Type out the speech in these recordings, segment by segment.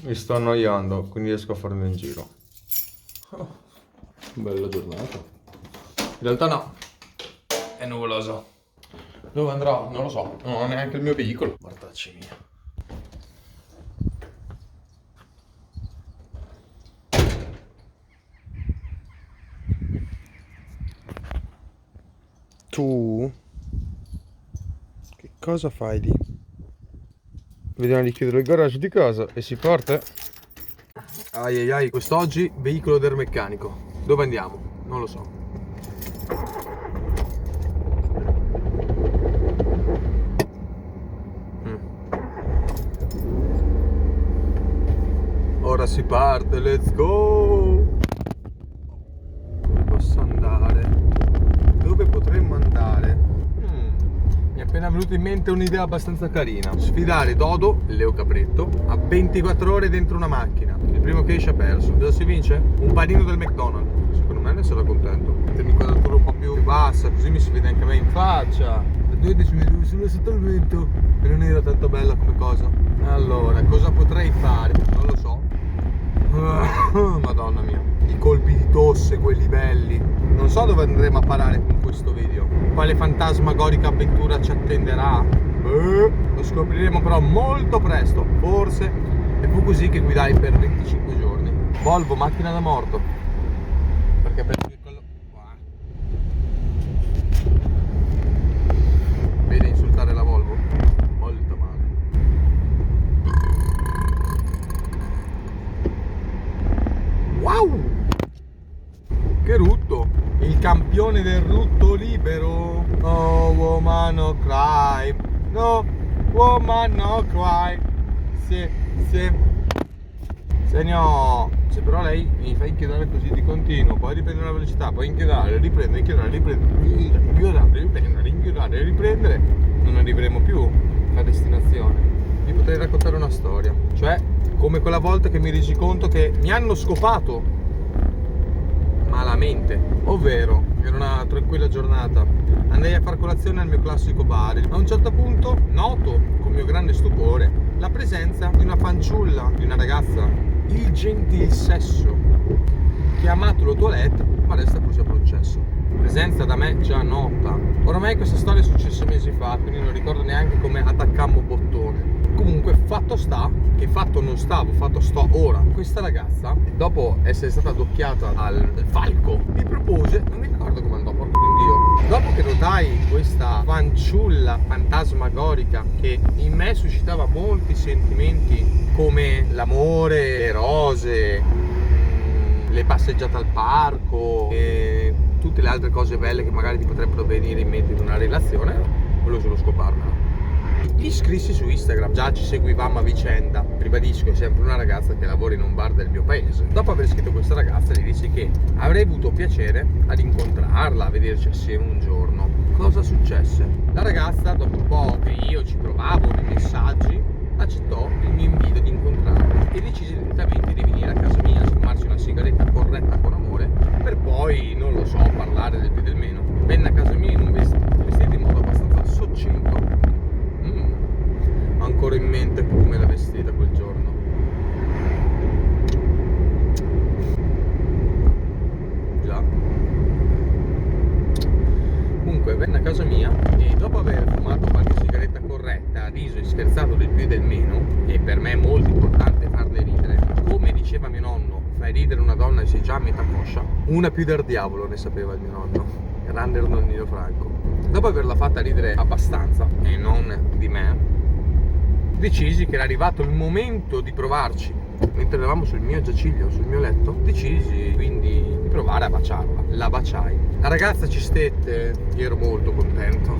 Mi sto annoiando, quindi riesco a farmi un giro. Oh, bella giornata. In realtà no, è nuvolosa. Dove andrò? Non lo so, non ho neanche il mio veicolo. Mortacci mia. Tu? Che cosa fai lì? Vediamo di chiudere il garage di casa e si parte. Ai ai ai, quest'oggi veicolo del meccanico. Dove andiamo? Non lo so. Ora si parte, let's go! Dove posso andare? Dove potremmo andare? Mi è appena venuta in mente un'idea abbastanza carina. Sfidare Dodo, il Leo Capretto, a 24 ore dentro una macchina. Il primo che esce ha perso. Cosa si vince? Un panino del McDonald's. Secondo me ne sarà contento. Mettermi inquadratura un po' più bassa, così mi si vede anche a me in faccia. La 12 mi sono sotto il vento e non era tanto bella come cosa. Allora, cosa potrei fare? Non lo so. Madonna mia, i colpi di tosse, quelli belli. Non so dove andremo a parare con questo video, quale fantasmagorica avventura ci attenderà. Lo scopriremo però molto presto. Forse e fu così che guidai per 25 giorni. Volvo, macchina da morto. Perché penso che quello... Vede insultare la Volvo? Molto male. Wow! Che rutto! Il campione del rutto libero. Oh, woman no cry. No, woman no cry. Sì, sì. Signor. Se però lei mi fa inchiodare così di continuo, poi riprendere la velocità, poi inchiodare, riprendere, inchiodare, riprendere, non arriveremo più a destinazione. Vi potrei raccontare una storia, cioè come quella volta che mi resi conto che mi hanno scopato malamente, ovvero era una tranquilla giornata, andai a far colazione al mio classico bar. A un certo punto noto con mio grande stupore la presenza di una fanciulla, di una ragazza, il gentil sesso, che ha amato lo toilette ma resta così a processo. Presenza da me già nota. Oramai questa storia è successa mesi fa, quindi non ricordo neanche come attaccammo bottone. Comunque fatto sta che fatto non stavo, fatto sto ora. Questa ragazza, dopo essere stata adocchiata al falco, mi propose, non mi ricordo come andò, porco di Dio. Dopo che notai questa fanciulla fantasmagorica che in me suscitava molti sentimenti come l'amore, le rose, le passeggiate al parco e tutte le altre cose belle che magari ti potrebbero venire in mente in una relazione, volevo solo scoparmela. Gli iscrissi su Instagram, già ci seguivamo a vicenda. Ribadisco, è sempre una ragazza che lavora in un bar del mio paese. Dopo aver scritto questa ragazza le dissi che avrei avuto piacere ad incontrarla, a vederci assieme un giorno. Cosa successe? La ragazza, dopo un po' che io ci provavo nei messaggi, accettò il mio invito di incontrarla e decise direttamente di venire a casa mia, fumarsi una sigaretta corretta con amore, per poi, non lo so, parlare del più del meno. Venne a casa mia in un vestito in modo abbastanza soccento. Ho ancora in mente come la vestita quel giorno. Già. Comunque venne a casa mia e dopo aver fumato qualche sigaretta corretta, riso e scherzato del più e del meno, e per me è molto importante farle ridere, come diceva mio nonno, fai ridere una donna e sei già a metà coscia, una più del diavolo, ne sapeva il mio nonno, grande nonnino Franco. Dopo averla fatta ridere abbastanza, e non di me, decisi che era arrivato il momento di provarci. Mentre eravamo sul mio giaciglio, sul mio letto, decisi quindi di provare a baciarla. La baciai. La ragazza ci stette, io ero molto contento.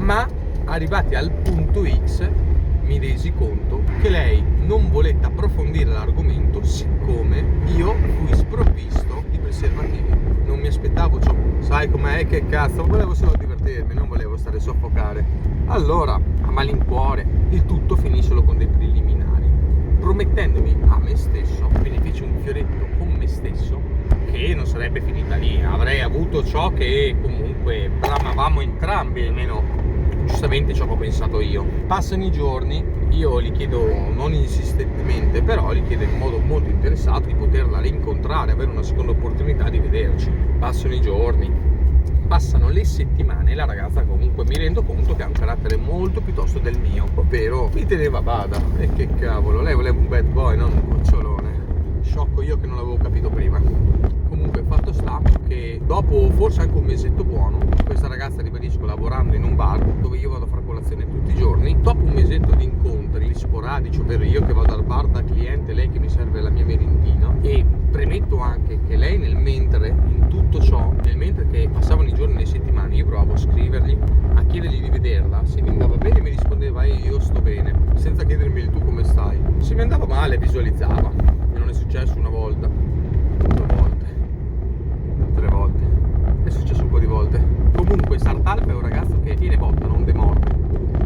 Ma arrivati al punto X mi resi conto che lei non volette approfondire l'argomento, siccome io fui sprovvisto di preservativi. Non mi aspettavo ciò. Sai com'è? Che cazzo, volevo solo divertirmi, non volevo stare a soffocare. Allora, a malincuore, il tutto finì solo con dei preliminari, promettendomi a me stesso, quindi feci un fioretto con me stesso, che non sarebbe finita lì, avrei avuto ciò che comunque bramavamo entrambi, almeno giustamente ciò che ho pensato io. Passano i giorni, io gli chiedo non insistentemente, però gli chiedo in modo molto interessato di poterla rincontrare, avere una seconda opportunità di vederci. Passano i giorni, passano le settimane e la ragazza comunque mi rendo conto che ha un carattere molto piuttosto del mio, ovvero mi teneva a bada. E che cavolo, lei voleva un bad boy, non un cucciolone. Sciocco io che non l'avevo capito prima. Comunque fatto sta che dopo forse anche un mesetto buono, questa ragazza, ribadisco, lavorando in un bar dove io vado a fare colazione tutti i giorni, dopo un mesetto di incontri sporadici, ovvero io che vado al bar da cliente, lei che mi serve la mia merendina, e premetto anche che lei nel mentre, in tutto ciò, nel mentre che passavano i giorni e le settimane, io provavo a scrivergli, a chiedergli di vederla, se mi andava bene mi rispondeva io sto bene, senza chiedermi tu come stai. Se mi andava male visualizzava, e non è successo una volta, 2 volte, 3 volte, è successo un po' di volte. Comunque Sartalp è un ragazzo che tiene botta, non demorde,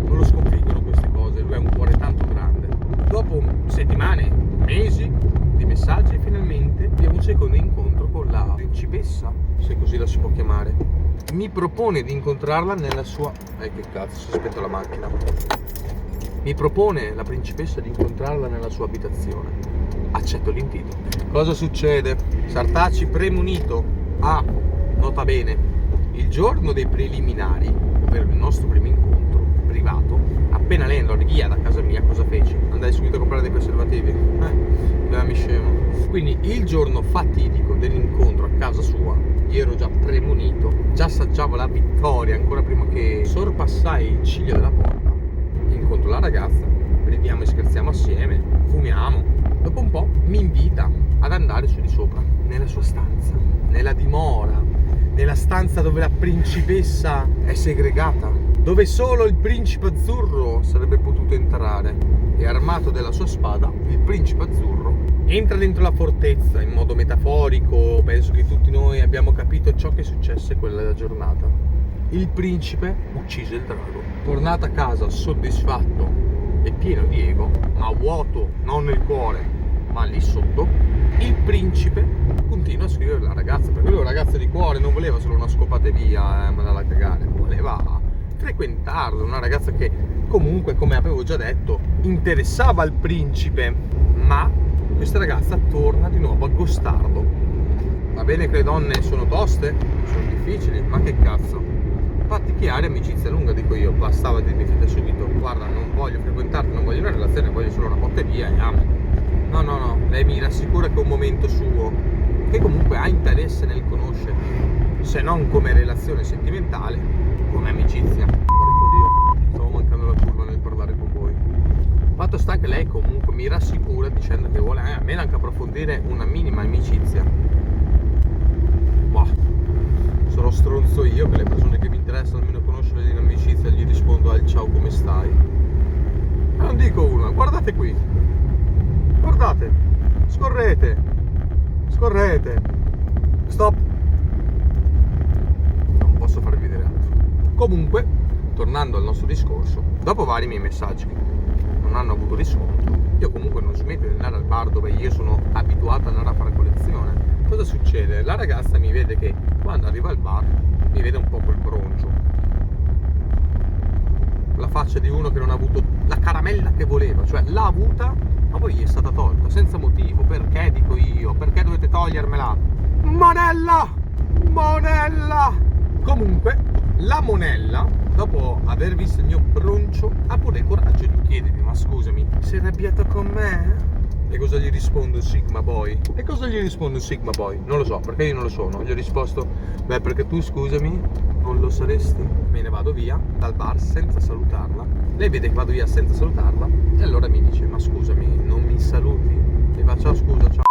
non lo sconfiggono queste cose, lui ha un cuore tanto grande. Dopo settimane, mesi di messaggi, finalmente abbiamo un secondo incontro con la principessa, se così la si può chiamare. Mi propone di incontrarla nella sua... che cazzo, si aspetta la macchina. Mi propone la principessa di incontrarla nella sua abitazione. Accetto l'invito. Cosa succede? Sartacci premunito a, nota bene, il giorno dei preliminari, ovvero il nostro primo incontro privato, appena lei andò via da casa mia, cosa feci? Andai subito a comprare dei preservativi. Beami scemo. Quindi il giorno fatidico dell'incontro a casa sua, io ero già premunito, già assaggiavo la vittoria ancora prima che sorpassai il ciglio della porta. Incontro la ragazza, ridiamo e scherziamo assieme, fumiamo. Dopo un po' mi invita ad andare su di sopra, nella sua stanza, nella dimora, nella stanza dove la principessa è segregata, dove solo il principe azzurro sarebbe potuto entrare. E armato della sua spada, il principe azzurro entra dentro la fortezza in modo metaforico. Penso che tutti noi abbiamo capito ciò che successe quella giornata. Il principe uccise il drago. Tornato a casa soddisfatto e pieno di ego, ma vuoto non nel cuore, ma lì sotto, il principe continua a scrivere alla ragazza, perché lui è un ragazzo di cuore, non voleva solo una scopata e via, mandarla a cagare, voleva frequentarla, una ragazza che comunque, come avevo già detto, interessava al principe, ma questa ragazza torna di nuovo a gostarlo. Va bene che le donne sono toste, sono difficili, ma che cazzo. Infatti chiare, amicizia lunga, dico io, bastava dirmi fin da subito, guarda, non voglio frequentarti, non voglio una relazione, voglio solo una botta e via e amo. No, lei mi rassicura che è un momento suo, che comunque ha interesse nel conoscermi, se non come relazione sentimentale, come amicizia. Porco Dio, stavo mancando la curva nel parlare con voi. Fatto sta che lei comunque mi rassicura dicendo che vuole almeno anche approfondire una minima amicizia. Boh, sarò stronzo io che le persone che mi interessano almeno conoscere in amicizia gli rispondo al ciao come stai. Ma non dico una, guardate qui, guardate, scorrete, stop, non posso farvi vedere altro. Comunque, tornando al nostro discorso, dopo vari miei messaggi che non hanno avuto riscontro, io comunque non smetto di andare al bar dove io sono abituato ad andare a fare colazione. Cosa succede? La ragazza mi vede che quando arriva al bar mi vede un po' col broncio, la faccia di uno che non ha avuto la caramella che voleva, cioè l'ha avuta ma poi gli è stata tolta senza motivo. Perché, dico io, perché dovete togliermela? Monella! Comunque la monella, dopo aver visto il mio broncio, ha pure il coraggio di chiedermi: ma scusami, sei arrabbiato con me? E cosa gli rispondo, Sigma Boy? Non lo so, perché io non lo sono. Gli ho risposto: beh, perché tu, scusami, non lo saresti. Me ne vado via dal bar senza salutarla. Lei vede che vado via senza salutarla e allora mi dice: ma scusami, non mi saluti? E fa: ciao, scusa, ciao.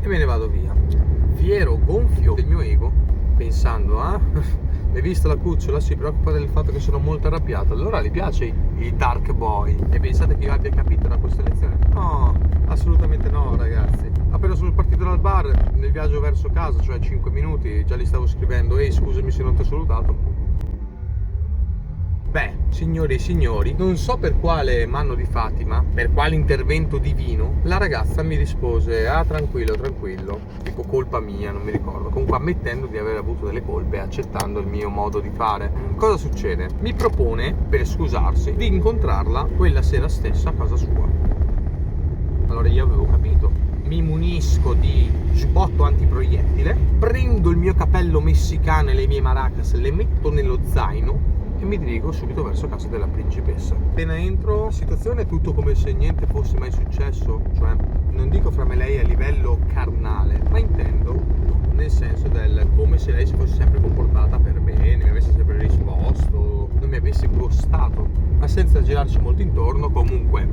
E me ne vado via, fiero, gonfio del mio ego, pensando: ah, hai visto la cucciola? Si preoccupa del fatto che sono molto arrabbiato, allora gli piace il dark boy. E pensate che io abbia capito da questa lezione? No, assolutamente no, ragazzi. Appena sono partito dal bar, nel viaggio verso casa, cioè 5 minuti, già gli stavo scrivendo: ehi, scusami se non ti ho salutato. Beh, signori e signori, non so per quale manno di Fatima, per quale intervento divino, la ragazza mi rispose: ah, tranquillo, tranquillo, tipo colpa mia, non mi ricordo, comunque ammettendo di aver avuto delle colpe, accettando il mio modo di fare. Cosa succede? Mi propone, per scusarsi, di incontrarla quella sera stessa a casa sua. Allora io avevo capito, mi munisco di giubbotto antiproiettile, prendo il mio cappello messicano e le mie maracas, le metto nello zaino e mi dirigo subito verso casa della principessa. Appena entro, situazione è tutto come se niente fosse mai successo, cioè non dico fra me e lei a livello carnale, ma intendo nel senso del come se lei si fosse sempre comportata per bene, mi avesse sempre risposto, non mi avesse ghostato, ma senza girarci molto intorno. Comunque,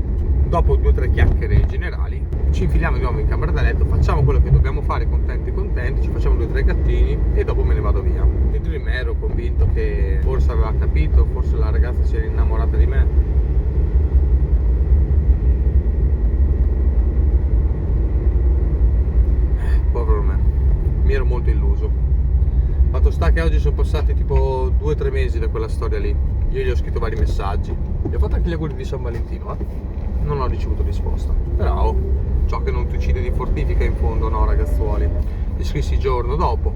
dopo 2 o 3 chiacchiere generali, ci infiliamo di nuovo in camera da letto, facciamo quello che dobbiamo fare, contenti, ci facciamo 2 o 3 gattini e dopo me ne vado via. Dentro di me ero convinto che forse aveva capito, forse la ragazza si era innamorata di me. Povero me, mi ero molto illuso. Fatto sta che oggi sono passati tipo 2 o 3 mesi da quella storia lì. Io gli ho scritto vari messaggi, gli ho fatto anche gli auguri di San Valentino, non ho ricevuto risposta. Però ciò che non ti uccide ti fortifica, in fondo, no ragazzuoli? Gli scrissi il giorno dopo,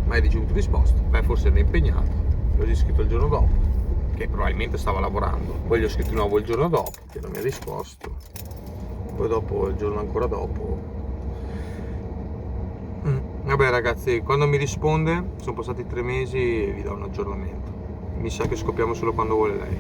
mai ricevuto risposta. Beh, forse era impegnato. L'ho riscritto il giorno dopo, che probabilmente stava lavorando. Poi gli ho scritto di nuovo il giorno dopo, che non mi ha risposto. Poi dopo, il giorno ancora dopo. Vabbè ragazzi, quando mi risponde, sono passati 3 mesi e vi do un aggiornamento. Mi sa che scoppiamo solo quando vuole lei.